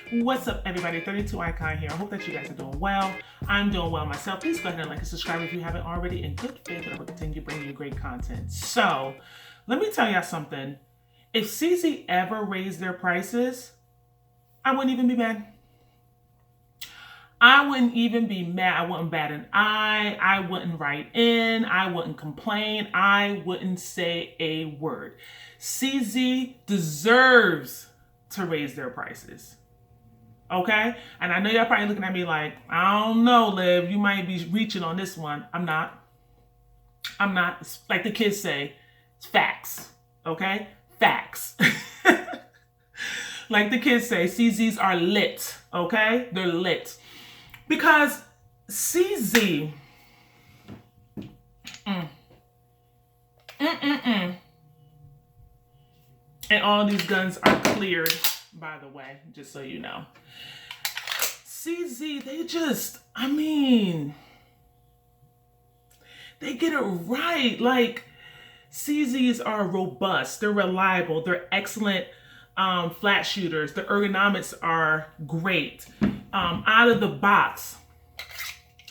What's up, everybody? 32 Icon here. I hope that you guys are doing well. I'm doing well myself. Please go ahead and like and subscribe if you haven't already. In good faith that I will continue bringing you great content. So, let me tell y'all something. If CZ ever raised their prices, I wouldn't even be mad. I wouldn't even be mad. I wouldn't bat an eye. I wouldn't write in. I wouldn't complain. I wouldn't say a word. CZ deserves to raise their prices. Okay? And I know y'all probably looking at me like, I don't know, Liv, you might be reaching on this one. I'm not. It's like the kids say, it's facts. Okay? Facts. Like the kids say, CZs are lit. Okay? They're lit. Because CZ, and all these guns are cleared, by the way, just so you know. CZ, they get it right. Like, CZs are robust, they're reliable, they're excellent flat shooters. The ergonomics are great. Out of the box,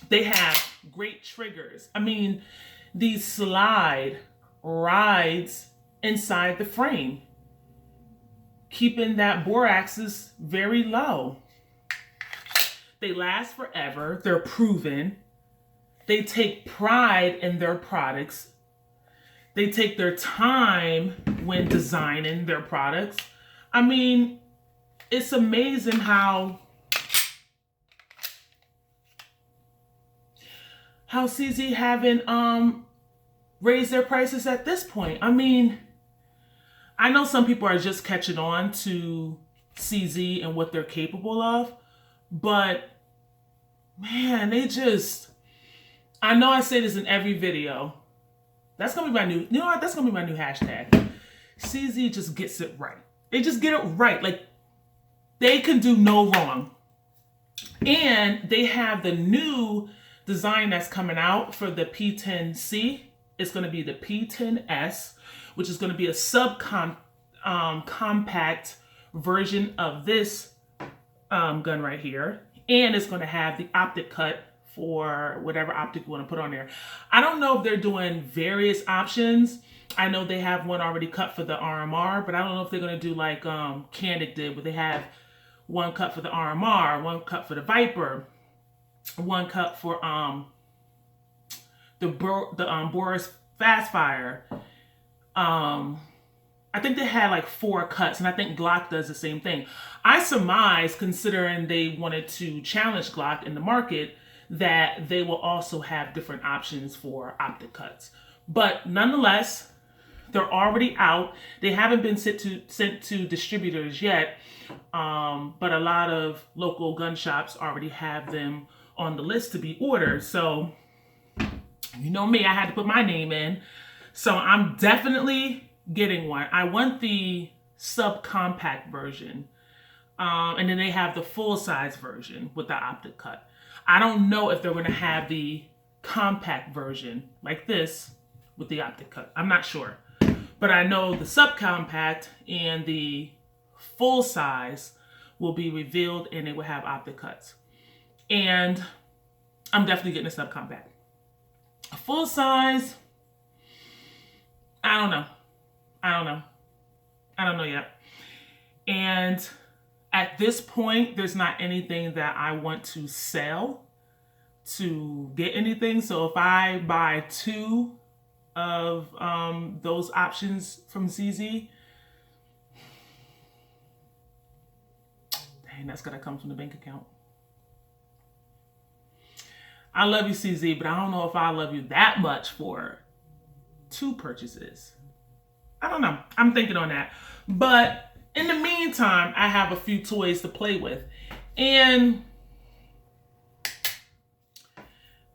they have great triggers. These slide rides inside the frame, keeping that bore axis very low. They last forever. They're proven. They take pride in their products. They take their time when designing their products. It's amazing how CZ haven't raised their prices at this point. I know some people are just catching on to CZ and what they're capable of, but man, I know I say this in every video. That's gonna be my new, you know what? That's gonna be my new hashtag. CZ just gets it right. They just get it right. Like, they can do no wrong. And they have the new design that's coming out for the P10C. It's going to be the P10S, which is going to be a compact version of this gun right here. And it's going to have the optic cut for whatever optic you want to put on there. I don't know if they're doing various options. I know they have one already cut for the RMR, but I don't know if they're going to do like Candic did, where they have one cut for the RMR, one cut for the Viper, one cut for the Boris Fastfire. I think they had like 4 cuts, and I think Glock does the same thing. I surmise, considering they wanted to challenge Glock in the market, that they will also have different options for optic cuts. But nonetheless, they're already out. They haven't been sent to distributors yet, but a lot of local gun shops already have them on the list to be ordered. So, you know me, I had to put my name in. So I'm definitely getting one. I want the subcompact version. And then they have the full-size version with the optic cut. I don't know if they're going to have the compact version like this with the optic cut. I'm not sure. But I know the subcompact and the full size will be revealed, and they will have optic cuts. And I'm definitely getting a subcompact. A full size, I don't know yet. And at this point, there's not anything that I want to sell to get anything. So if I buy 2 of those options from CZ, dang, that's gonna come from the bank account. I love you, CZ, but I don't know if I love you that much for 2 purchases. I don't know. I'm thinking on that. But in the meantime, I have a few toys to play with. And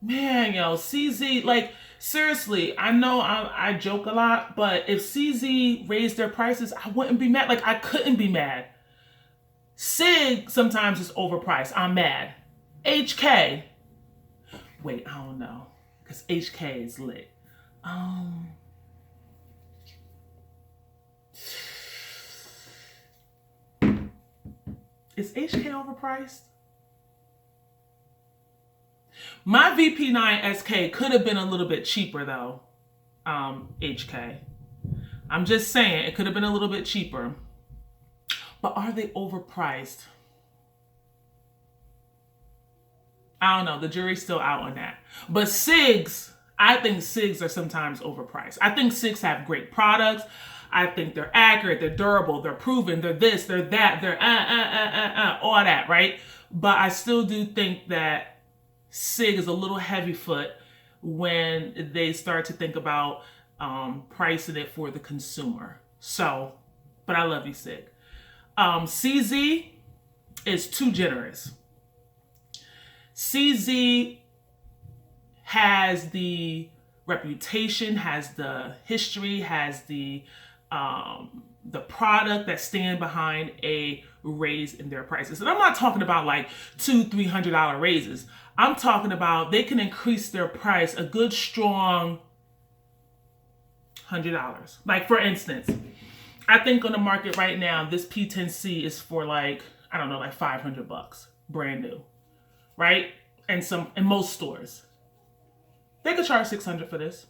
man, yo, CZ, like, seriously, I know I joke a lot, but if CZ raised their prices, I wouldn't be mad. Like, I couldn't be mad. SIG sometimes is overpriced. I'm mad. HK. Wait, I don't know. Because HK is lit. Is HK overpriced? My VP9 SK could have been a little bit cheaper though. HK. I'm just saying it could have been a little bit cheaper. But are they overpriced? I don't know. The jury's still out on that. But SIGs, I think SIGs are sometimes overpriced. I think SIGs have great products. I think they're accurate, they're durable, they're proven, they're this, they're that, they're all that, right? But I still do think that SIG is a little heavy foot when they start to think about pricing it for the consumer. So, but I love you, SIG. CZ is too generous. CZ has the reputation, has the history, has the product that stand behind a raise in their prices. And I'm not talking about like $200-$300 raises. I'm talking about they can increase their price a good strong $100. Like for instance, I think on the market right now, this P10C is for like, I don't know, like $500, brand new, right? And in most stores, they could charge $600 for this.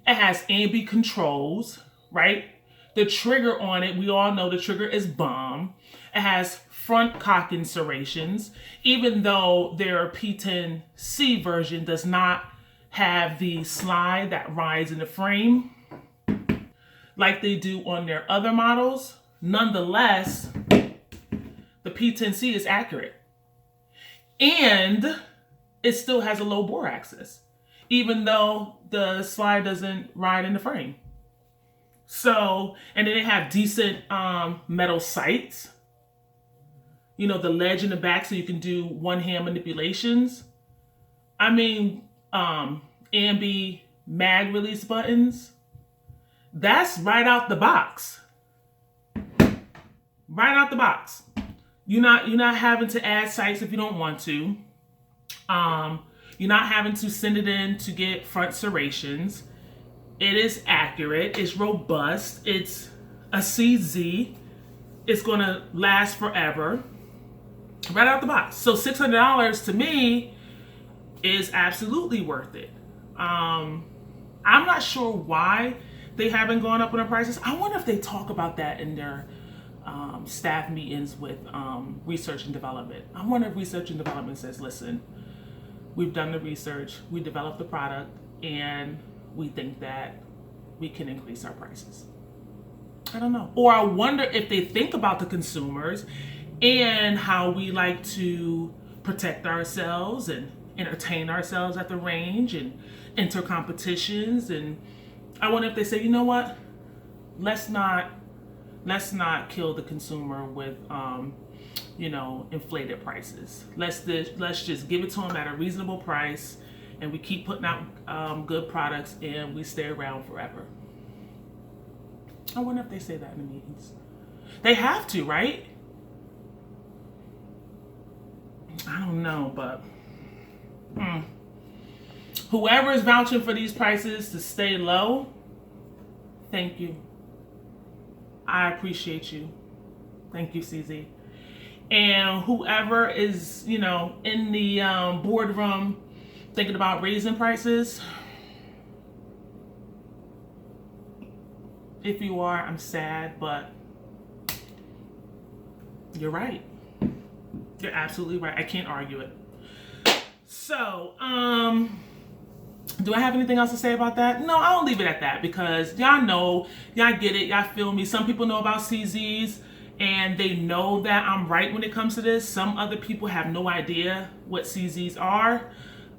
It has ambi controls, right? The trigger on it, we all know the trigger is bomb. It has front cocking serrations, even though their P10C version does not have the slide that rides in the frame like they do on their other models. Nonetheless, the P10C is accurate. And it still has a low bore axis, even though the slide doesn't ride in the frame. So, and then they have decent metal sights. You know, the ledge in the back so you can do one-hand manipulations. I mean, ambi mag release buttons. That's right out the box. Right out the box. You're not having to add sights if you don't want to. You're not having to send it in to get front serrations. It is accurate. It's robust. It's a CZ. It's going to last forever. Right out the box. So $600 to me is absolutely worth it. I'm not sure why they haven't gone up on the prices. I wonder if they talk about that in their staff meetings with research and development. I wonder if research and development says, listen, we've done the research, we developed the product, and we think that we can increase our prices. I don't know. Or I wonder if they think about the consumers and how we like to protect ourselves and entertain ourselves at the range and enter competitions. And I wonder if they say, you know what, let's not kill the consumer with inflated prices. Let's just give it to them at a reasonable price, and we keep putting out good products, and we stay around forever. I wonder if they say that in the meetings. They have to, right? I don't know, but whoever is vouching for these prices to stay low, thank you. I appreciate you. Thank you, CZ. And whoever is, in the boardroom thinking about raising prices, if you are, I'm sad, but you're right. You're absolutely right. I can't argue it. So, do I have anything else to say about that? No, I'll leave it at that because y'all know, y'all get it, y'all feel me. Some people know about CZs and they know that I'm right when it comes to this. Some other people have no idea what CZs are.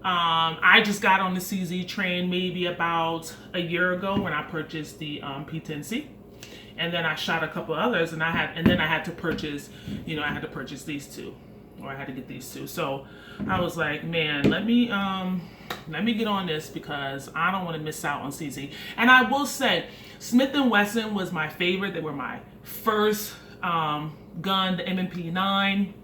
I just got on the CZ train maybe about a year ago when I purchased the P10C. And then I shot a couple others and I had to purchase, I had to purchase these two. Or I had to get these two. So I was like, man, let me get on this because I don't want to miss out on CZ. And I will say, Smith & Wesson was my favorite. They were my first gun, the M&P 9.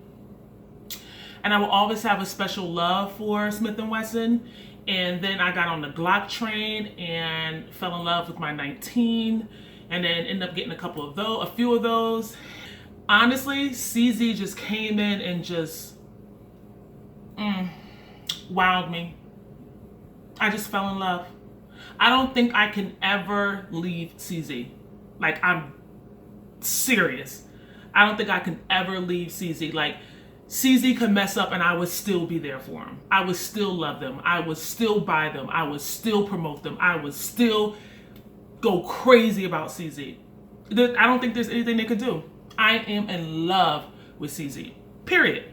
And I will always have a special love for Smith & Wesson. And then I got on the Glock train and fell in love with my 19. And then ended up getting a few of those. Honestly, CZ just came in and just wowed me. I just fell in love. I don't think I can ever leave CZ. Like, I'm serious. I don't think I can ever leave CZ. Like, CZ could mess up and I would still be there for him. I would still love them. I would still buy them. I would still promote them. I would still go crazy about CZ. I don't think there's anything they could do. I am in love with CZ. Period.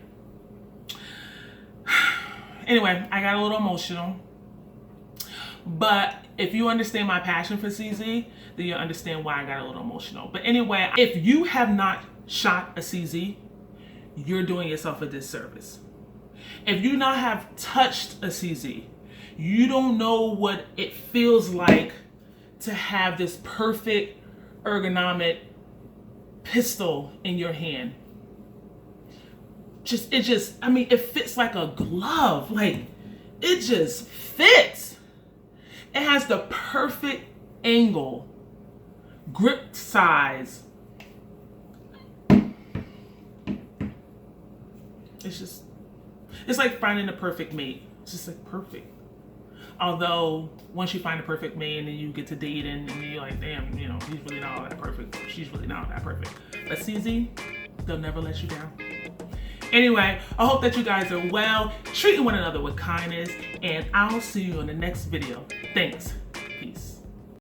Anyway, I got a little emotional. But if you understand my passion for CZ, then you understand why I got a little emotional. But anyway, if you have not shot a CZ, you're doing yourself a disservice. If you not have touched a CZ, you don't know what it feels like to have this perfect ergonomic pistol in your hand. It fits like a glove. Like, it just fits. It has the perfect angle, grip size. It's like finding the perfect mate. It's just like perfect. Although once you find a perfect mate and then you get to dating and you're like, damn, he's really not all that perfect. She's really not all that perfect. But CZ, they'll never let you down. Anyway, I hope that you guys are well, treating one another with kindness, and I'll see you in the next video. Thanks.